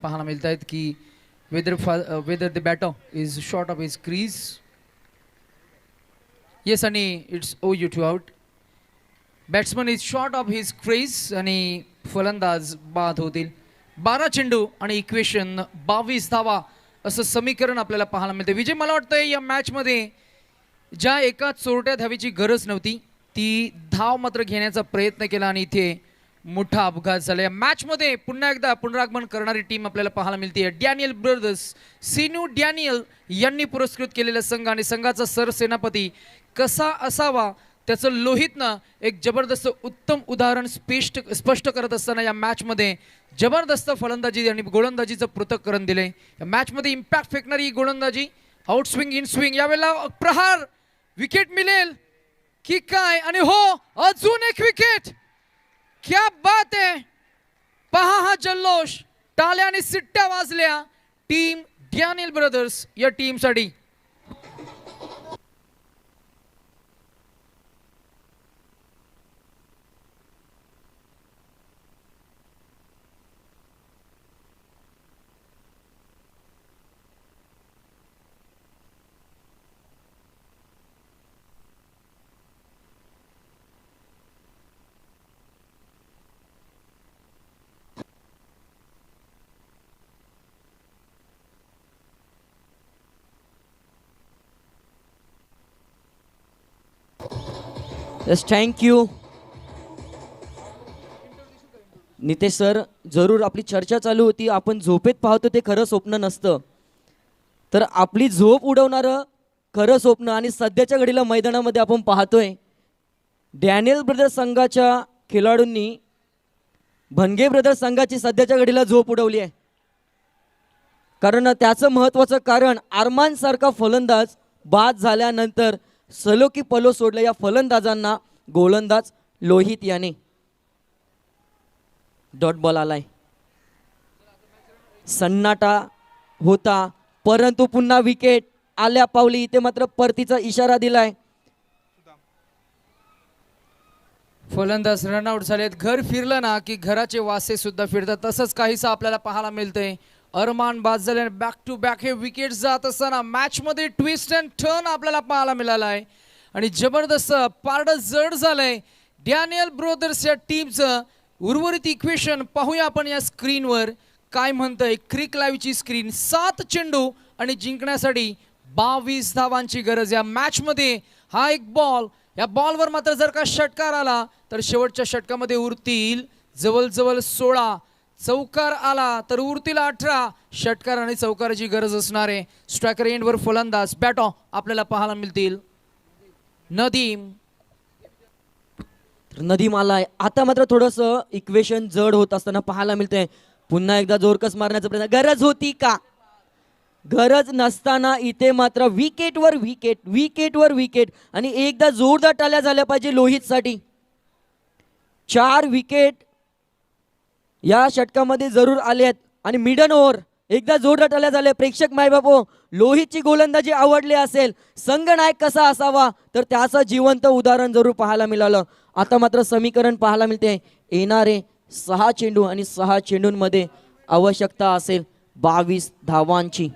पाहायला मिळत आहेत की whether the batter is short of his crease. Yes, आणि it's OU to out. Batsman is short of his crease आणि फलंदाज बाद होतील. 12 चेंडू आणि इक्वेशन 22 धावा असं समीकरण आपल्याला पाहायला मिळते. विजय, मला वाटतं या मॅच मध्ये ज्या एका चोरट्या धावेची गरज नव्हती ती धाव मात्र घेण्याचा प्रयत्न केला आणि इथे मोठा अपघात झाला. या मॅच मध्ये पुन्हा एकदा पुनरागमन करणारी टीम आपल्याला पाहायला मिळते. डॅनियल ब्रदर्स, सिनू डॅनियल यांनी पुरस्कृत केलेला संघ आणि संघाचा सरसेनापती कसा असावा त्याचं लोहितनं एक जबरदस्त उत्तम उदाहरण स्पष्ट करत असताना या मॅच मध्ये जबरदस्त फलंदाजी आणि गोलंदाजीचं पृथक्करण दिले. या मॅच मध्ये इम्पॅक्ट फेकणारी गोलंदाजी, आउट स्विंग इन स्विंग, यावेळेला प्रहार, विकेट मिळेल की काय, आणि हो अजून एक विकेट. क्या बात है, पहा हा जल्लोष, टाळ्या आणि सिट्ट्या वाजल्या टीम डॅनियल ब्रदर्स या टीमसाठी. Yes, thank you Nitesh sir. जरूर आपली चर्चा चालू होती, आपण झोपेत पाहतो ते खरं स्वप्न नसतं, तर आपली झोप उडवणारं खरं स्वप्न आणि सध्याच्या घडीला मैदानामध्ये आपण पाहतोय डॅनियल ब्रदर्स संघाच्या खेळाडूंनी भनगे ब्रदर्स संघाची सध्याच्या घडीला झोप उडवली आहे. कारण त्याचं महत्त्वाचं कारण आरमान सारखा फलंदाज बाद झाल्यानंतर सलोकी पलो सोडलं या फलंदाजांना गोलंदाज लोहित याने. डॉट बॉल आलाय, सन्नाटा होता, परंतु पुन्हा विकेट आल्या पावली. इथे मात्र परतीचा इशारा दिलाय. फलंदाज रनआउट झालेत. घर फिरलं ना की घराचे वासे सुद्धा फिरतात, तसंच काहीसं आपल्याला पाहायला मिळतंय. अरमान बाद झाले, बॅक टू बॅक हे विकेट जात असताना मॅच मध्ये ट्विस्ट अँड टर्न आपल्याला पाहायला मिळाला आहे आणि जबरदस्त पारड जड झालंय डॅनियल ब्रदर्स या टीमचं. उर्वरित इक्वेशन पाहूया आपण या स्क्रीनवर काय म्हणतंय. क्रिक लाईव्हची स्क्रीन. 7 चेंडू आणि जिंकण्यासाठी 22 धावांची गरज. या मॅच मध्ये हा एक बॉल, या बॉलवर मात्र जर का षटकार आला तर शेवटच्या षटकामध्ये उरतील जवळजवळ 16. चौकार आला तर उरतील 18. षटकार आणि चौकाराची गरज असणार आहे. स्ट्रायकर एंडवर फलंदाज बॅटॉ आपल्याला पाहायला मिळतील. नदीम नदीम आलाय. आता मात्र थोडंसं इक्वेशन जड होत असताना पाहायला मिळतंय. पुन्हा एकदा जोरकस मारण्याचा प्रयत्न. गरज होती का? गरज नसताना इथे मात्र विकेटवर विकेट, विकेटवर विकेट, आणि एकदा जोरदार टाळ्या झाल्या पाहिजे लोहितसाठी. 4 विकेट या षटकामध्ये जरूर आले आहेत आणि मिडन ओव्हर एकदा जोरदार टाळ्या झाल्या. प्रेक्षक मायबापो, लोहितची गोलंदाजी आवडली असेल, संघनायक कसा असावा तर त्याचं जिवंत उदाहरण जरूर पाहायला मिळालं. आता मात्र समीकरण पाहायला मिळते. येणारे 6 चेंडू आणि 6 चेंडूंमध्ये आवश्यकता असेल 22 धावांची.